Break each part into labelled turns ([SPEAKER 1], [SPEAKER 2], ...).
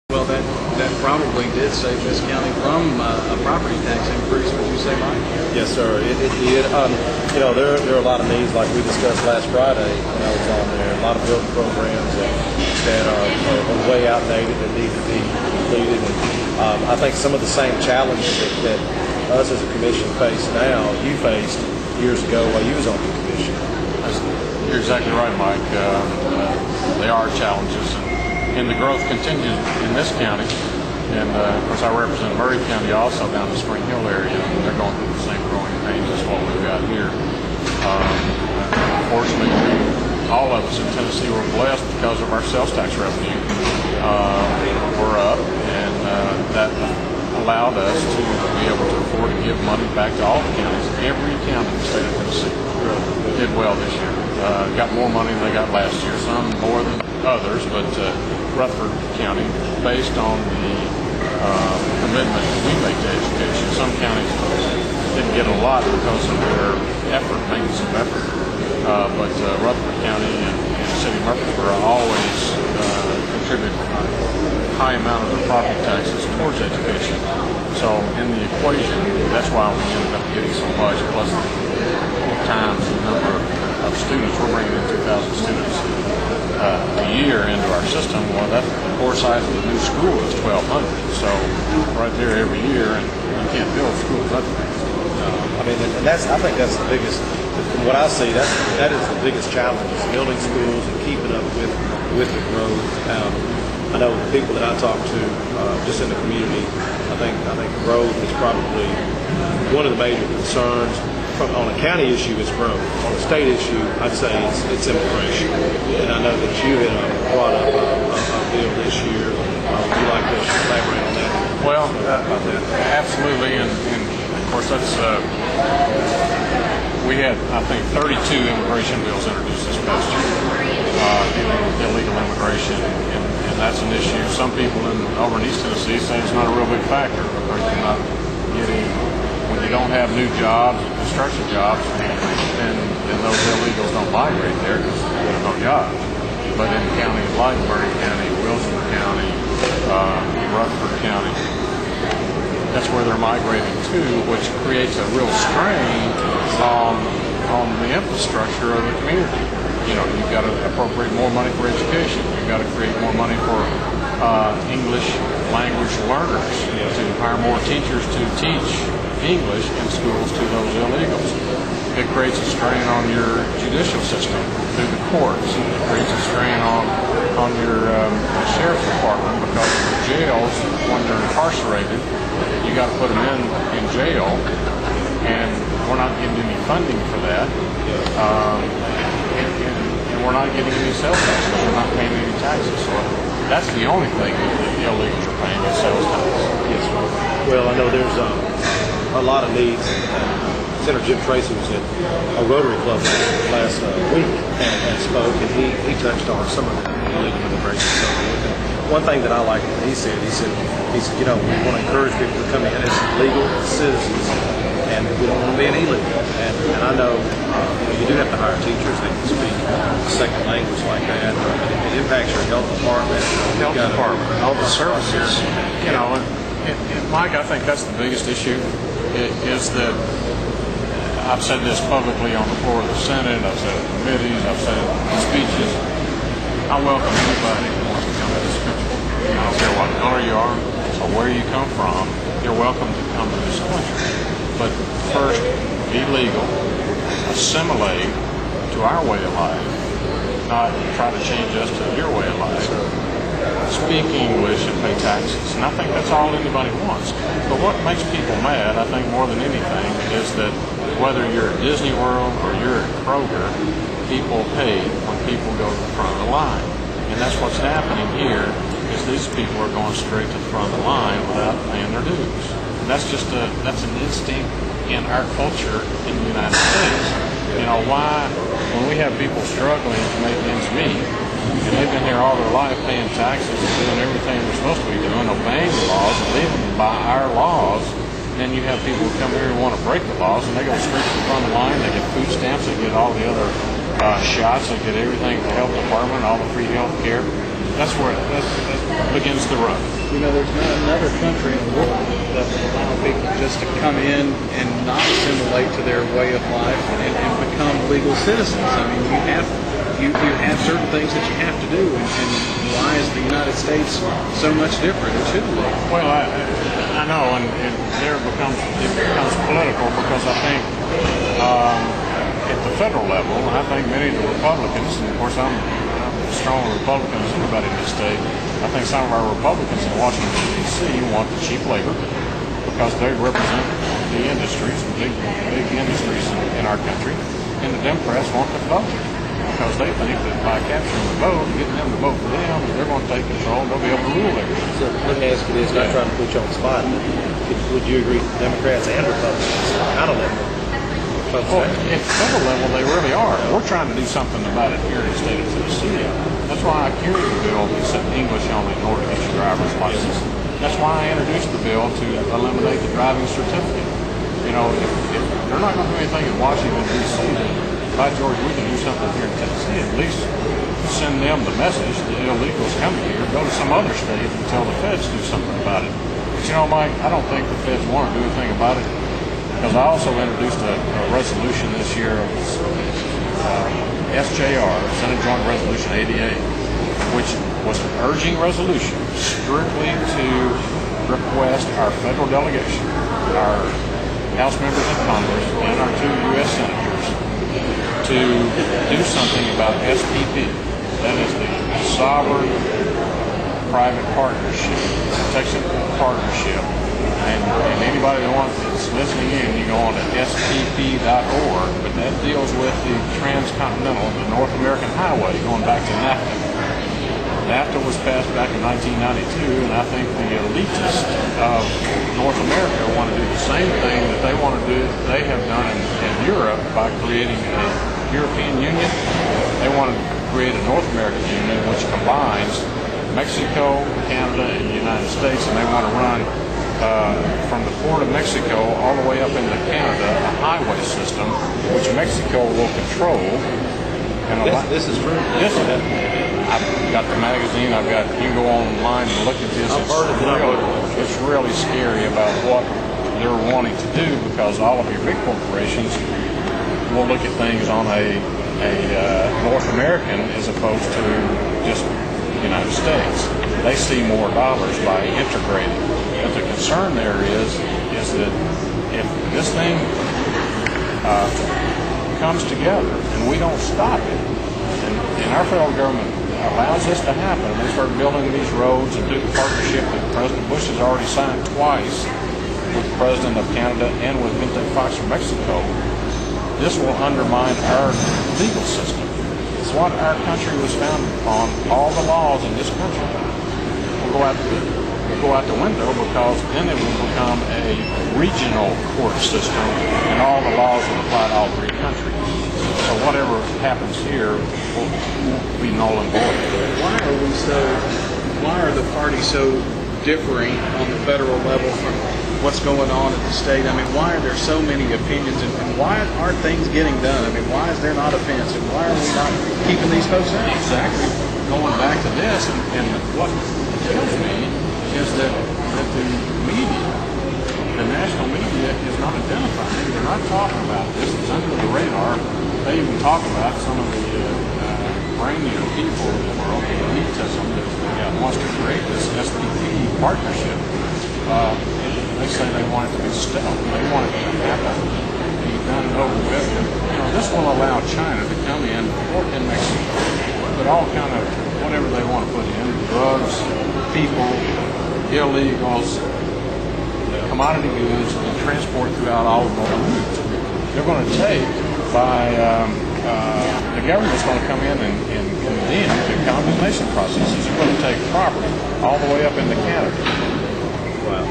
[SPEAKER 1] Well, that probably did save this county from a property tax increase, would you say, Mike?
[SPEAKER 2] Yes, sir. It did. You know, there are a lot of needs, like we discussed last Friday when I was on there. A lot of building programs that are way outdated and need to be completed. And I think some of the same challenges that us as a commission face now, you faced years ago while you was on the commission.
[SPEAKER 3] You're exactly right, Mike. They are challenges, and the growth continues in this county. And of course, I represent Murray County also down in the Spring Hill area, and they're going through the same growing pains as what we've got here. Unfortunately, all of us in Tennessee were blessed because of our sales tax revenue. We're up, and that allowed us to be able to afford to give money back to all the counties. Every county in the state of Tennessee did well this year. Got more money than they got last year, some more than others, but Rutherford County, based on the commitment we make to education, some counties didn't get a lot because of their effort, maintenance of effort, but Rutherford County and the city of Murfreesboro always contribute a high amount of their property taxes towards education. So in the equation, that's why we ended up getting so much, plus times the number of students. We're bringing in 2,000 students a year into our system. Well, that the core size of the new school is 1,200. So right there every year, and you can't build schools that fast.
[SPEAKER 2] I mean, and I think that's the biggest. From what I see, that is the biggest challenge: is building schools and keeping up with the growth. I know the people that I talk to, just in the community, I think growth is probably one of the major concerns. On a county issue, it's growth. On a state issue, I'd say it's immigration. And I know that you had brought up a bill this year. Would you like to elaborate on that?
[SPEAKER 3] Well, absolutely, and of course that's we had, I think, 32 immigration bills introduced this past year, illegal immigration, and that's an issue. Some people over in East Tennessee say it's not a real big factor because you're not getting. When you don't have new jobs, construction jobs, then those illegals don't migrate there because there's no jobs. But in counties like Murray County, Wilson County, Rutherford County, that's where they're migrating to, which creates a real strain on the infrastructure of the community. You know, you've got to appropriate more money for education. You've got to create more money for English language learners, to hire more teachers to teach English in schools to those illegals. It creates a strain on your judicial system through the courts. It creates a strain on your sheriff's department because the jails, when they're incarcerated, you got to put them in jail, and we're not getting any funding for that. And we're not getting any sales taxes. We're not paying any taxes. So that's the only thing that the illegals are paying is sales tax.
[SPEAKER 2] Yes, sir. Well, I know there's a lot of needs. Senator Jim Tracy was at a Rotary Club last week and spoke, and he touched on some of the illegal immigration stuff. One thing that I like that he said, you know, we want to encourage people to come in as legal citizens, and we don't want to be an illegal. And I know you do have to hire teachers that can speak a second language like that. It impacts your health department.
[SPEAKER 3] All the services. You know, and Mike, I think that's the biggest issue. Is that I've said this publicly on the floor of the Senate, I've said it in committees, I've said it in speeches. I welcome anybody who wants to come to this country. I don't care what color you are or where you come from, you're welcome to come to this country. But first, be legal, assimilate to our way of life, not try to change us to your way of life. Speak English and pay taxes. And I think that's all anybody wants. But what makes people mad, I think more than anything, is that whether you're at Disney World or you're at Kroger, people pay when people go to the front of the line. And that's what's happening here, is these people are going straight to the front of the line without paying their dues. And that's just that's an instinct in our culture in the United States. You know, why, when we have people struggling to make ends meet, and they've been here all their life paying taxes and doing everything they're supposed to be doing, obeying the laws and living by our laws, then you have people who come here and want to break the laws, and they go straight to the front of the line. They get food stamps, they get all the other shots, they get everything from the health department, all the free health care. That's where that begins to run.
[SPEAKER 1] You know, there's not another country in the world that will allow people just to come in and not assimilate to their way of life and become legal citizens. I mean, you have certain things that you have to do, and why is the United States so much different? It shouldn't be.
[SPEAKER 3] Well, I know, and it becomes political because I think at the federal level, I think many of the Republicans, and of course I'm a strong Republican as anybody in this state, I think some of our Republicans in Washington, D.C. want the cheap labor because they represent the industries, the big industries in our country, and the Democrats want the vote because they think that by capturing the vote and getting them to vote for them, they're going to take control, they'll be able to rule everything.
[SPEAKER 2] So let me ask you this, not trying to put you on the spot, would you agree that Democrats and Republicans kind of let them?
[SPEAKER 3] Well, at the federal level, they really are. We're trying to do something about it here in the state of Tennessee. That's why I carried the bill that said English only in order to get your driver's license. That's why I introduced the bill to eliminate the driving certificate. You know, if they're not going to do anything in Washington, D.C., then by George, we can do something here in Tennessee. At least send them the message that illegals coming here, go to some other state and tell the feds to do something about it. But you know, Mike, I don't think the feds want to do anything about it. Because I also introduced a resolution this year, SJR, Senate Joint Resolution 88, which was an urging resolution strictly to request our federal delegation, our House members of Congress, and our 2 U.S. senators to do something about SPP. That is the Sovereign Private Partnership, Protection Partnership. And anybody that wants that's listening in, you go on to spp.org, but that deals with the transcontinental, the North American highway, going back to NAFTA. NAFTA was passed back in 1992, and I think the elitists of North America want to do the same thing that they want to do, they have done in Europe by creating a European Union. They want to create a North American Union which combines Mexico, Canada, and the United States, and they want to run from the port of Mexico all the way up into Canada, a highway system which Mexico will control. And
[SPEAKER 2] this is true.
[SPEAKER 3] This is it. I've got the magazine. You can go online and look at this. It's really scary about what they're wanting to do because all of your big corporations will look at things on a North American as opposed to just the United States. They see more dollars by integrating. But the concern there is that if this thing comes together and we don't stop it, and our federal government allows this to happen, and they start building these roads and do the partnership that President Bush has already signed twice with the President of Canada and with Vicente Fox from Mexico, this will undermine our legal system. It's what our country was founded upon. All the laws in this country will go out the window because then it will become a regional court system and all the laws will apply to all 3 countries. So whatever happens here will be null and void.
[SPEAKER 1] Why are the parties so differing on the federal level from what's going on at the state? I mean, why are there so many opinions and why aren't things getting done? I mean, why is there not a fence and why are we not keeping these folks out?
[SPEAKER 3] Exactly. Going back to this, and what kills me is that the media, the national media, is not identifying. They're not talking about this. It's under the radar. They even talk about some of the brainier people in the world, the elitism that wants to create this SPP partnership. They say they want it to be stealth. They want it to happen, be done and over with. You know, this will allow China to come in Mexico, put all kind of whatever they want to put in, drugs, people, illegals, commodity goods, and transport throughout all of the routes. They're going to take by, the government's going to come in and condemn the condemnation processes. They're going to take property all the way up into Canada.
[SPEAKER 2] Wow.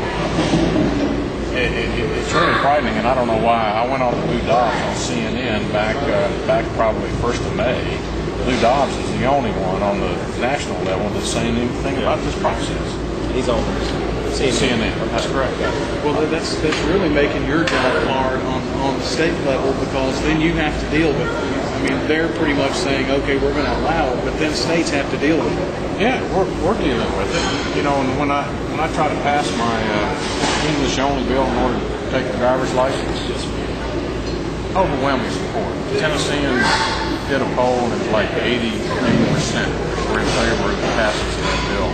[SPEAKER 3] It's really frightening, and I don't know why. I went on to Lou Dobbs on CNN back probably 1st of May. Lou Dobbs is the only one on the national level that's saying anything about this process.
[SPEAKER 2] He's on
[SPEAKER 3] CNN. That's correct.
[SPEAKER 1] Well, that's really making your job hard on the state level because then you have to deal with I mean, they're pretty much saying, okay, we're going to allow it, but then states have to deal with it.
[SPEAKER 3] Yeah, we're dealing with it. You know, and when I try to pass my English-only bill in order to take the driver's license, overwhelming support. Tennesseans did a poll and it's like 80% were in favor of the passage of that bill.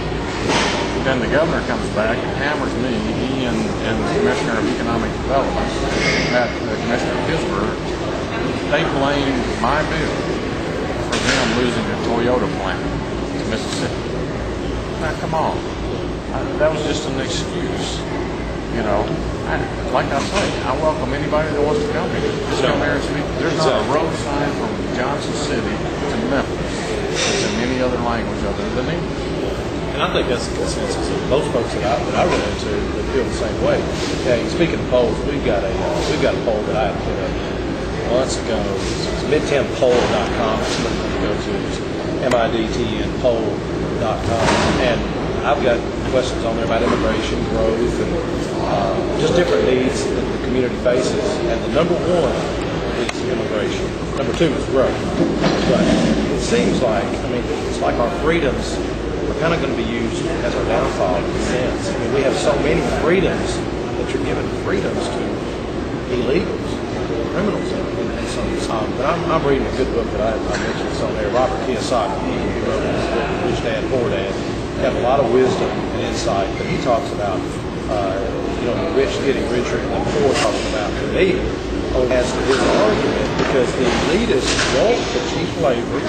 [SPEAKER 3] Then the governor comes back and hammers me, he and the Commissioner of Economic Development, the Commissioner of Pittsburgh, they blame my bill for them losing a Toyota plant to Mississippi. Now, come on. That was just an excuse. You know, like I say, I welcome anybody that wants to come here. Just come here and speak. There's not a road sign from Johnson City to Memphis that's in any other language other than English.
[SPEAKER 2] And I think that's the consensus of most folks that I run into that feel the same way. Yeah, speaking of polls, we've got a poll that I put up months ago. It's midtownpoll.com. Somebody can go to it. It's midtnpoll.com, and I've got questions on there about immigration, growth, and just different needs that the community faces. And the number one is immigration. Number two is growth. But it seems like, I mean, it's like our freedoms are kind of going to be used as our downfall in a sense. I mean, we have so many freedoms that you're giving freedoms to illegals, criminals. But I'm reading a good book that I mentioned. It's on there. Robert Kiyosaki, he wrote this book, Rich Dad, Poor Dad. He had a lot of wisdom and insight, but he talks about the rich getting richer and the poor talking about the need. As to his argument, because the elitists want the cheap labor,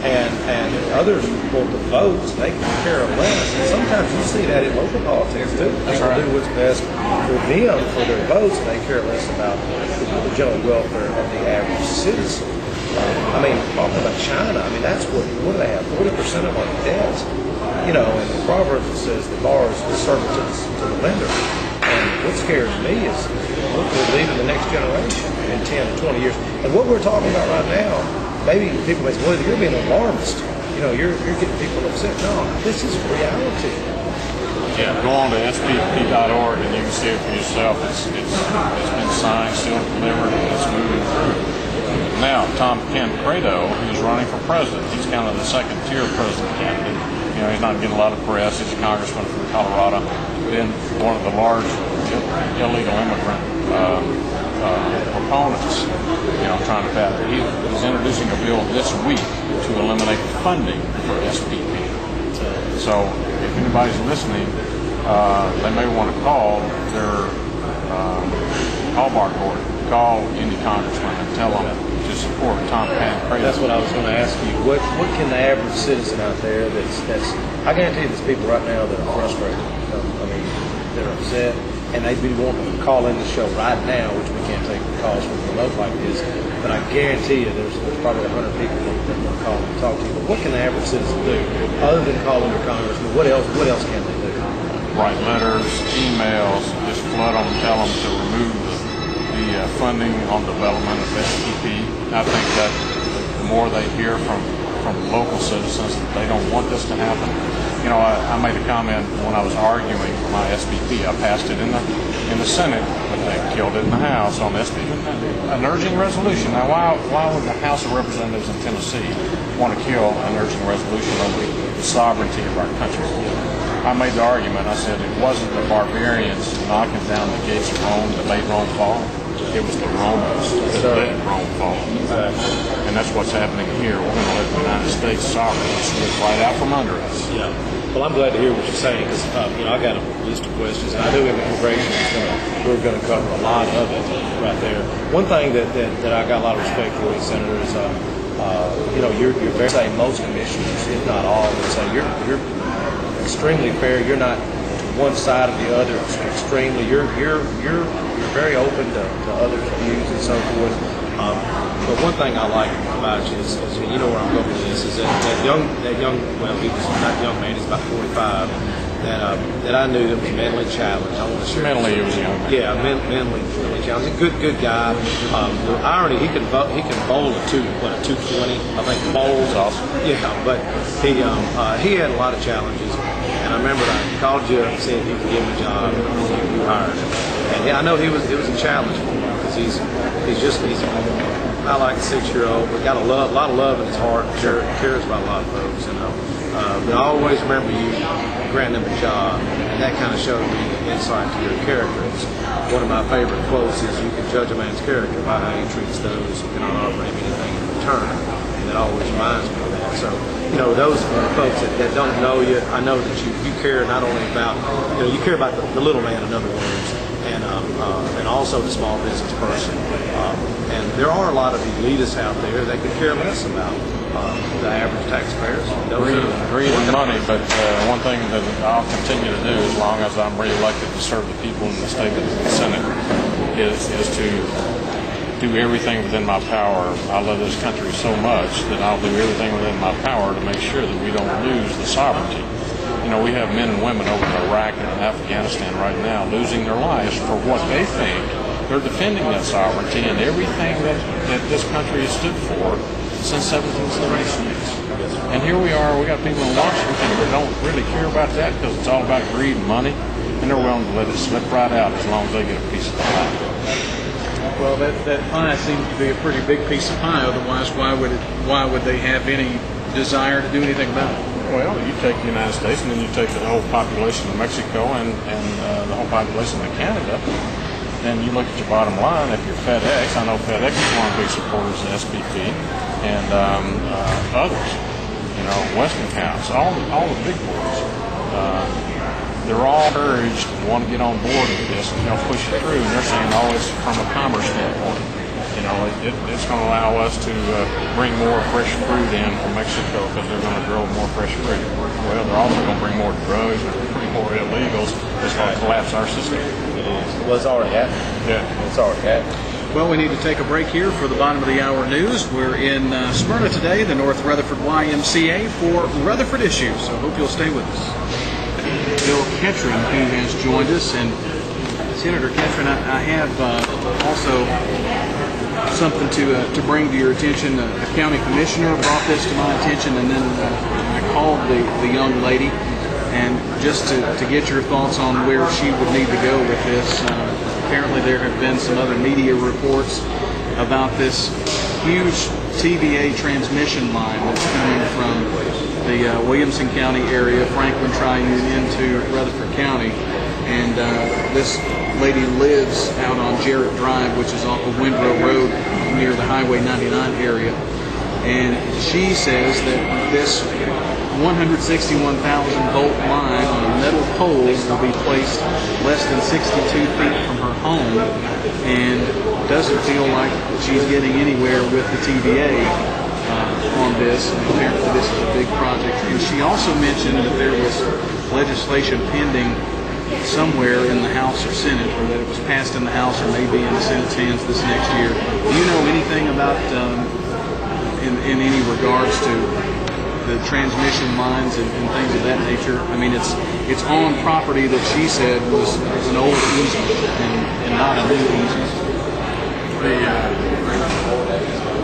[SPEAKER 2] and others want the votes, they can care less. And sometimes you see that in local politics too. People do what's best for them, for their votes, and they care less about the general welfare of the average citizen. I mean, talking about China, I mean, that's what do they have? 40% of our debts. And the Proverbs says the borrower is the servant to the lender. And what scares me is what we're leaving the next generation in 10 to 20 years. And what we're talking about right now, maybe people may say, well, you're being alarmist. You're getting people upset. No, this is reality.
[SPEAKER 3] Yeah, go on to spp.org and you can see it for yourself. It's been signed, sealed, delivered, and it's moving through. Now, Tom Tancredo, who's running for president, he's kind of the second-tier president candidate. He's not getting a lot of press. He's a congressman from Colorado, been one of the large illegal immigrant proponents, trying to pass it. He's introducing a bill this week to eliminate funding for SPP. So if anybody's listening, they may want to call their call board, call any congressman and tell them to support Tom Tancredo.
[SPEAKER 2] That's what I was going to ask you. What can the average citizen out there that's I guarantee there's people right now that are frustrated. I mean, they're upset, and they'd be wanting to call in the show right now, which we can't take calls from remote like this. But I guarantee you, there's probably 100 people that want to call and talk to you. But what can the average citizen do other than calling their congressman? What else can they do?
[SPEAKER 3] Write letters, emails, just flood them, tell them to remove the funding on development of SPP. I think that the more they hear from local citizens that they don't want this to happen. I made a comment when I was arguing for my SPP. I passed it in the Senate, but they killed it in the House on SPP. An urging resolution. Now, why would the House of Representatives in Tennessee want to kill an urging resolution over the sovereignty of our country? I made the argument. I said it wasn't the barbarians knocking down the gates of Rome that made Rome fall. It was the Romans that let Rome fall. And that's what's happening here. We're going to let the United States sovereignty slip right out from under us.
[SPEAKER 2] Yeah. Well, I'm glad to hear what you're saying because, I got a list of questions, and I knew immigration we're going to cover a lot of it right there. One thing that I got a lot of respect for you, Senator, is, you're very, say, most commissioners, if not all, would say you're extremely fair. You're not one side or the other extremely. You're very open to others' views and so forth. But one thing I like about you is you know where I'm going with this, is that young, well, he was not young man, he's about 45, that I knew that was mentally challenged. I want to share.
[SPEAKER 3] Mentally, he was young.
[SPEAKER 2] Yeah, mentally challenged. Good guy. The irony, he can bowl a 220. I think bowls.
[SPEAKER 3] Awesome.
[SPEAKER 2] Yeah, but he had a lot of challenges. And I remember I called you and said if you could give him a job, you hired him. And I know it was a challenge for him because he's I like a 6-year-old, but got a lot of love in his heart. Cares about a lot of folks, you know. But I always remember you granting him a job, and that kind of showed me insight to your character. One of my favorite quotes is, "You can judge a man's character by how he treats those who cannot offer him anything in return." And that always reminds me of that. So, you know, those folks that don't know you, I know that you care not only about, you know, you care about the little man, in other words, and also the small business person. And there are a lot of elitists out there that could care less about the average taxpayers.
[SPEAKER 3] Greed and money, but one thing that I'll continue to do as long as I'm re-elected to serve the people in the state of the Senate is to do everything within my power. I love this country so much that I'll do everything within my power to make sure that we don't lose the sovereignty. You know, we have men and women over in Iraq and in Afghanistan right now losing their lives for what they think. They're defending that sovereignty and everything that this country has stood for since 1776. And here we are, we got people in Washington that don't really care about that because it's all about greed and money, and they're willing to let it slip right out as long as they get a piece of the pie.
[SPEAKER 1] Well, that pie seems to be a pretty big piece of pie. Otherwise, why would they have any desire to do anything about it?
[SPEAKER 3] Well, you take the United States and then you take the whole population of Mexico and the whole population of Canada, then you look at your bottom line. If you're FedEx, I know FedEx is one of the big supporters of SPP and others. You know, Westinghouse, all the big boys. They're all urged and want to get on board with this and push it through. And they're saying, oh, it's from a commerce standpoint. You know, it's going to allow us to bring more fresh fruit in from Mexico because they're going to grow more fresh fruit. Well, they're also going to bring more drugs and bring more illegals. It's going to collapse our system.
[SPEAKER 2] It is. Well, it's already happening.
[SPEAKER 3] Yeah.
[SPEAKER 2] It's already happening.
[SPEAKER 1] Well, we need to take a break here for the bottom of the hour news. We're in Smyrna today, the North Rutherford YMCA, for Rutherford Issues. So I hope you'll stay with us. Bill Ketron, who has joined us, and Senator Ketron, I have also something to bring to your attention. A county commissioner brought this to my attention, and then I called the young lady, and just to get your thoughts on where she would need to go with this. Apparently there have been some other media reports about this huge TVA transmission line that's coming from the Williamson County area, Franklin Triune, into Rutherford County. And this lady lives out on Jarrett Drive, which is off of Windrow Road near the Highway 99 area. And she says that this 161,000 volt line on metal poles will be placed less than 62 feet from her home, and doesn't feel like she's getting anywhere with the TVA on this. And apparently this is a big project. And she also mentioned that there was legislation pending somewhere in the House or Senate, or that it was passed in the House or maybe in the Senate's hands this next year. Do you know anything about in any regards to the transmission lines and things of that nature? I mean, it's on property that she said was an old easement and not a new easement.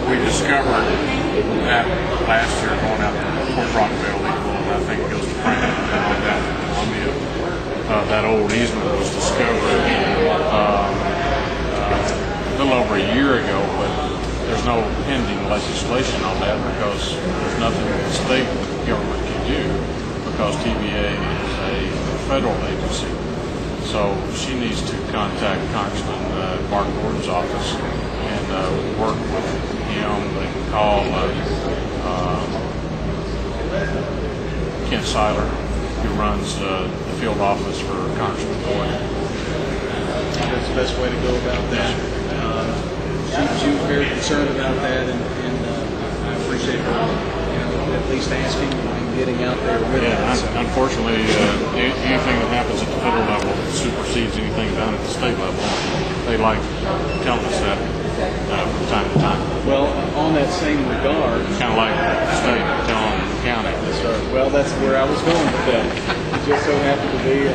[SPEAKER 3] We discovered that last year going out to Port Rockville, I think it goes to Franklin and down to Columbia. That old easement was discovered a little over a year ago, but there's no pending legislation on that because there's nothing the state government can do because TVA is a federal agency. So she needs to contact Congressman Mark Gordon's office and work with him. They can call Kent Seiler, who runs the field office for Congressman Gordon.
[SPEAKER 1] That's the best way to go about that. She was very concerned about that, and I appreciate her, at least asking and getting out there with it.
[SPEAKER 3] So. Unfortunately, anything that happens at the federal level supersedes anything done at the state level. They like telling us that from time to time.
[SPEAKER 1] Well, on that same regard,
[SPEAKER 3] kind of like the state telling the county.
[SPEAKER 1] Well, that's where I was going with that. It just so happened to be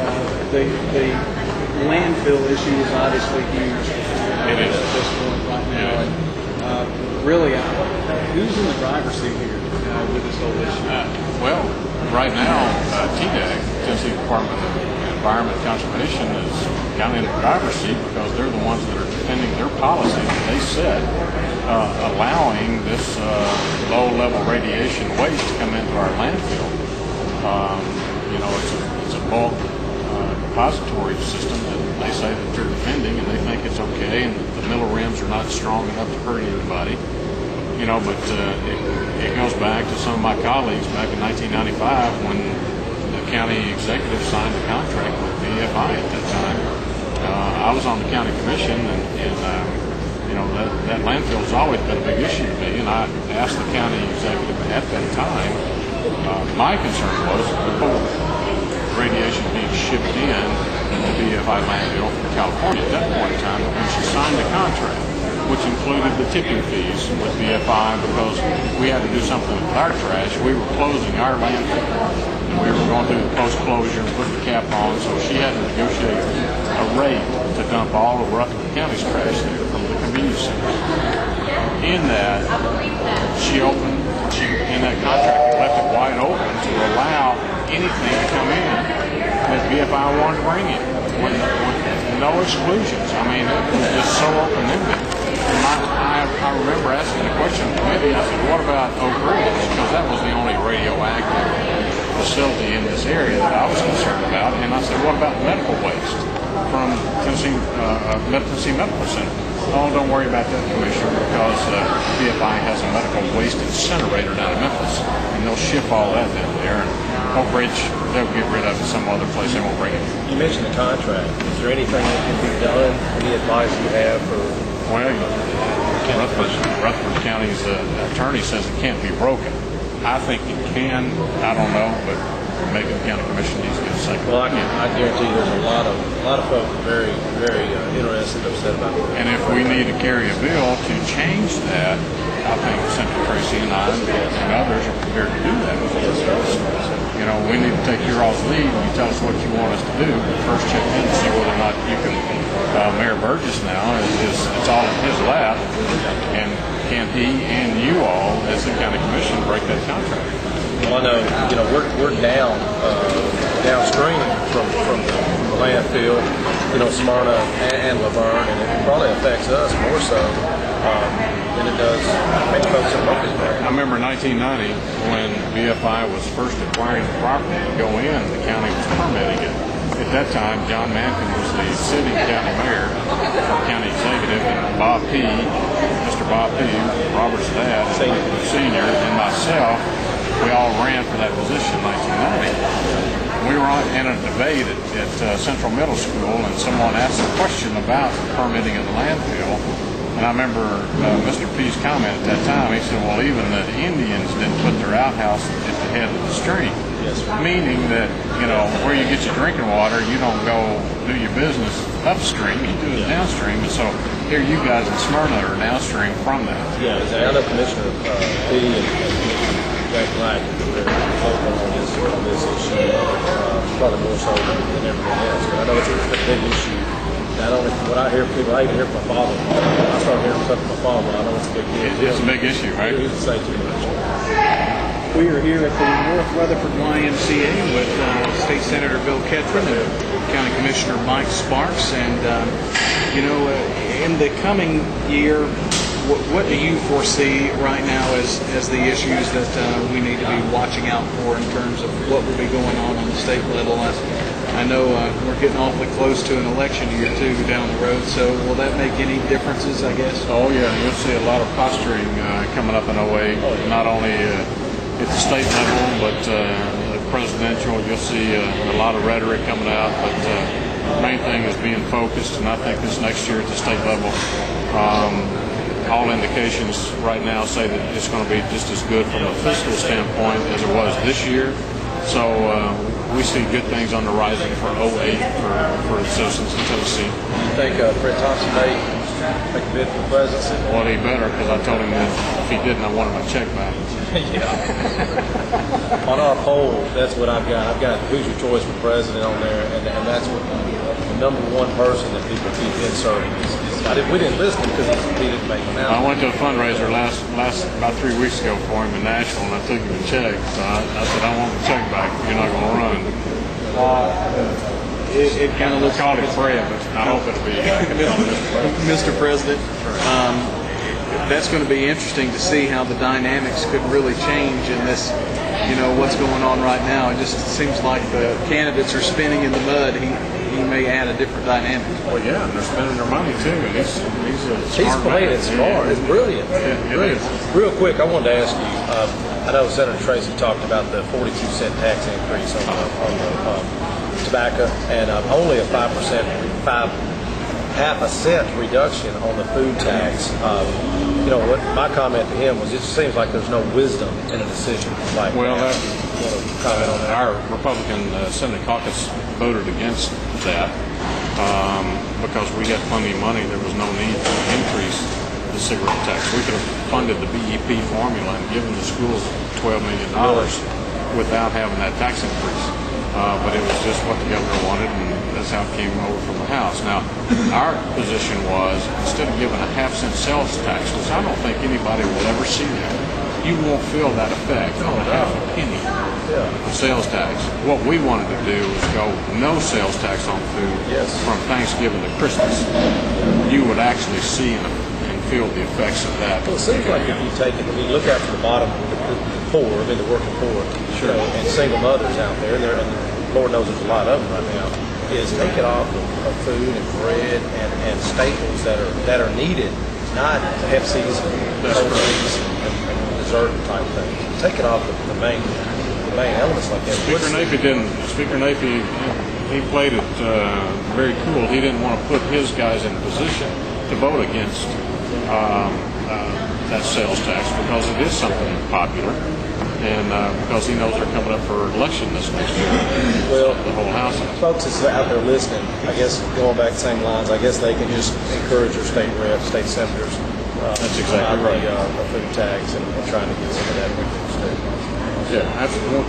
[SPEAKER 1] the landfill issue is obviously huge.
[SPEAKER 3] It is.
[SPEAKER 1] At this point right now.
[SPEAKER 3] Yeah.
[SPEAKER 1] And, really, who's in the driver's seat here with this whole issue?
[SPEAKER 3] Well, right now, TDAG, Tennessee Department of Environment Conservation is kind of in the driver's seat because they're the ones that are defending their policy that they set, allowing this low-level radiation waste to come into our landfill. You know, it's a bulk depository system that they say that they're defending, and they think it's okay, and that the middle rims are not strong enough to hurt anybody. You know, but it goes back to some of my colleagues back in 1995 when the county executive signed a contract with BFI at that time. I was on the county commission, and you know, that landfill has always been a big issue to me, and I asked the county executive at that time, my concern was before radiation being shipped in the BFI landfill from California at that point in time, when she signed the contract, which included the tipping fees with BFI because we had to do something with our trash. We were closing our landfill, and we were going through the post-closure and put the cap on, so she had to negotiate a rate to dump all of Rutherford County's trash there from the convenience center. In that, in that contract, left it wide open to allow anything to come in that BFI wanted to bring in, with no exclusions. I mean, it was just so open-ended. I remember asking the question in the committee, I said, what about Oak Ridge? Because that was the only radioactive facility in this area that I was concerned about. And I said, what about medical waste from Tennessee Medical Center? Oh, don't worry about that, Commissioner, because BFI has a medical waste incinerator down in Memphis, and they'll ship all that down there. And Oak Ridge, they'll get rid of it some other place. They won't bring it.
[SPEAKER 2] You mentioned the contract. Is there anything that can be done? Any advice you have for?
[SPEAKER 3] Well, Rutherford County's attorney says it can't be broken. I think it can. I don't know, but maybe the county commission needs to get a second.
[SPEAKER 2] Well, I guarantee there's a lot of folks very, very interested and upset about that.
[SPEAKER 3] And if we need to carry a bill to change that, I think Senator Tracy and I and others are prepared to do that. You know, we need to take your all's lead when you tell us what you want us to do. First check in to see whether or not you can. Mayor Burgess now it's all in his lap, and can he and you all, as the county commission, break that contract?
[SPEAKER 2] Well, I know, you know, we're downstream from the landfill, you know, Smyrna and Laverne, and it probably affects us more so than it does many folks in Murfreesboro.
[SPEAKER 3] I remember 1990 when BFI was first acquiring the property to go in, the county was permitting it. At that time, John Mankin was the sitting county mayor, county executive, and Bob P., Mr. Bob P., Robert's dad, senior, and myself, we all ran for that position in 1990. We were in a debate at Central Middle School, and someone asked a question about the permitting of the landfill. And I remember Mr. P.'s comment at that time. He said, well, even the Indians didn't put their outhouse at the head of the stream.
[SPEAKER 2] Yes,
[SPEAKER 3] meaning that, you know, where you get your drinking water, you don't go do your business upstream, you do it downstream. And so here you guys in Smyrna are downstream from that.
[SPEAKER 2] Yeah, I know Commissioner P. and Jack Black are very vocal on this issue, probably more so than everything else. But I know it's a big issue. Not only what I hear from people, I even hear from my father. I started hearing stuff from my father. I know it's a big deal.
[SPEAKER 3] It's a big issue, right?
[SPEAKER 2] He doesn't say too much.
[SPEAKER 1] We are here at the North Rutherford YMCA with State Senator Bill Ketron and County Commissioner Mike Sparks. And, you know, in the coming year, what do you foresee right now as the issues that we need to be watching out for in terms of what will be going on the state level? I know we're getting awfully close to an election year, too, down the road. So will that make any differences, I guess?
[SPEAKER 3] Oh, yeah. You'll see a lot of posturing coming up in 08, not only at the state level, but presidential. You'll see a lot of rhetoric coming out, but the main thing is being focused, and I think this next year at the state level, all indications right now say that it's going to be just as good from a fiscal standpoint as it was this year. So we see good things on the horizon for 08 for the citizens in Tennessee.
[SPEAKER 2] You think Fred Thompson may make a bid for the presidency?
[SPEAKER 3] Well, he better, because I told him that if he didn't, I wanted my check back.
[SPEAKER 2] Yeah. On our poll, that's what I've got. I've got who's your choice for president on there, and that's what the number one person that people keep inserting. We didn't listen because he didn't make an announcement.
[SPEAKER 3] I went to a fundraiser last about 3 weeks ago for him in Nashville, and I took him a check. So I said, I want the check back. You're not going to run.
[SPEAKER 1] it kind of looks
[SPEAKER 3] called
[SPEAKER 1] like
[SPEAKER 3] it Fred, but I hope it'll be
[SPEAKER 1] Mr. President. That's going to be interesting to see how the dynamics could really change in this, what's going on right now. It just seems like the candidates are spinning in the mud. He may add a different dynamic.
[SPEAKER 3] Well, yeah, and they're spending their money too. And he's
[SPEAKER 2] playing it smart. It's brilliant.
[SPEAKER 3] It is.
[SPEAKER 2] Real quick, I wanted to ask you, I know Senator Tracy talked about the 42-cent tax increase on the tobacco, and only a 5%, half a cent reduction on the food tax. What my comment to him was, it just seems like there's no wisdom in a decision like that.
[SPEAKER 3] Well,
[SPEAKER 2] comment on that?
[SPEAKER 3] Our Republican Senate caucus voted against that because we had plenty of money. There was no need to increase the cigarette tax. We could have funded the BEP formula and given the schools $12 million without having that tax increase. But it was just what the governor wanted, and that's how it came over from the House. Now, our position was, instead of giving a half-cent sales tax, which I don't think anybody will ever see that, you won't feel that effect on a half a penny of sales tax. What we wanted to do was go no sales tax on food from Thanksgiving to Christmas. You would actually see and feel the effects of that.
[SPEAKER 2] Well, it seems like if you take it, you look after the bottom, the poor, the working poor, and single mothers out there, and Lord knows there's a lot of them right now, is take it off of food and bread and staples that are needed, not Pepsi's and Colas and dessert type things. Take it off the main elements like that.
[SPEAKER 3] Speaker Napie, he played it very cool. He didn't want to put his guys in a position to vote against that sales tax because it is something popular, and because he knows they're coming up for election this next year.
[SPEAKER 2] Well,
[SPEAKER 3] the whole House.
[SPEAKER 2] Folks that's out there listening, I guess going back to the same lines, I guess they can just encourage their state reps, state senators.
[SPEAKER 3] That's exactly right.
[SPEAKER 2] The food tax and trying to get some of that reduced.
[SPEAKER 3] Yeah, when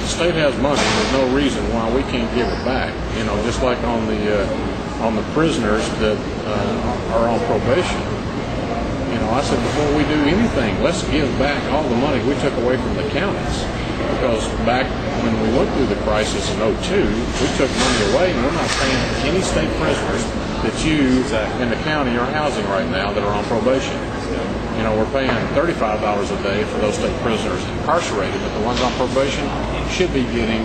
[SPEAKER 3] the state has money, there's no reason why we can't give it back. Just like on the prisoners that are on probation. I said, before we do anything, let's give back all the money we took away from the counties. Because back when we went through the crisis in 2002, we took money away, and we're not paying any state prisoners that you in the county are housing right now that are on probation. We're paying $35 a day for those state prisoners incarcerated, but the ones on probation should be getting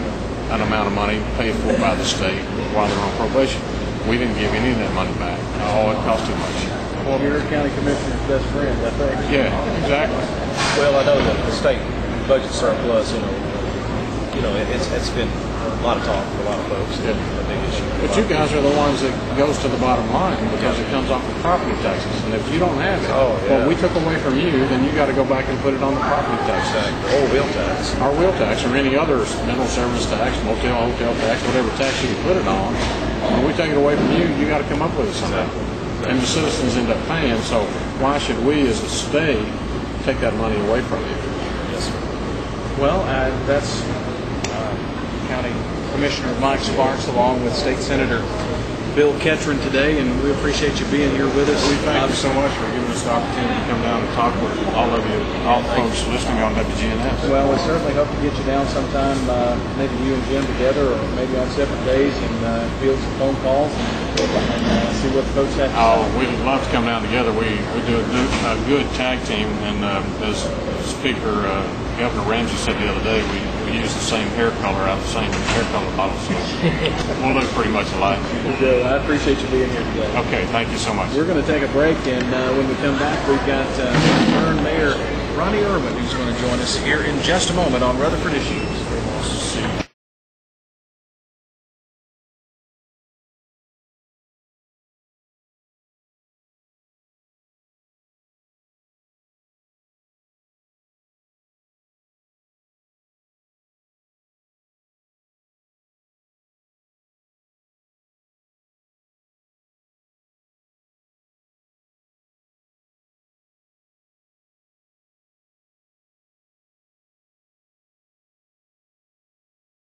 [SPEAKER 3] an amount of money paid for by the state while they're on probation. We didn't give any of that money back. Oh, it cost too much.
[SPEAKER 1] Well, you're a county commissioner's best friend, I think.
[SPEAKER 3] Yeah, exactly.
[SPEAKER 2] Well, I know that the state budget surplus, it's been a lot of talk for a lot of folks.
[SPEAKER 3] Yeah.
[SPEAKER 2] A big issue.
[SPEAKER 3] But you guys are the ones that goes to the bottom line because it comes off of property taxes. And if you don't have it, what we took away from you, then you got to go back and put it on the property tax.
[SPEAKER 2] Exactly. Or wheel tax.
[SPEAKER 3] Or wheel tax, or any other mental service tax, motel, hotel tax, whatever tax you can put it on. When we take it away from you, you got to come up with it somehow. And the citizens end up paying, so why should we as a state take that money away from you?
[SPEAKER 2] Yes, sir.
[SPEAKER 1] Well, that's County Commissioner Mike Sparks along with State Senator Bill Ketron today, and we appreciate you being here with us.
[SPEAKER 3] We thank you so much for giving us the opportunity to come down and talk with all of you, all the folks listening on WGNS.
[SPEAKER 1] Well, we certainly hope to get you down sometime, maybe you and Jim together, or maybe on separate days, and field some phone calls and see what the folks have to say.
[SPEAKER 3] Oh, we'd love to come down together. We do a good tag team, and as Speaker Governor Ramsey said the other day, we use the same hair color out of the same hair color bottle, so we'll look pretty much alike.
[SPEAKER 1] I appreciate you being here today.
[SPEAKER 3] Okay, thank you so much.
[SPEAKER 1] We're going to take a break, and when we come back, we've got Mayor Ronnie Irwin, who's going to join us here in just a moment on Rutherford Issues.
[SPEAKER 3] See you.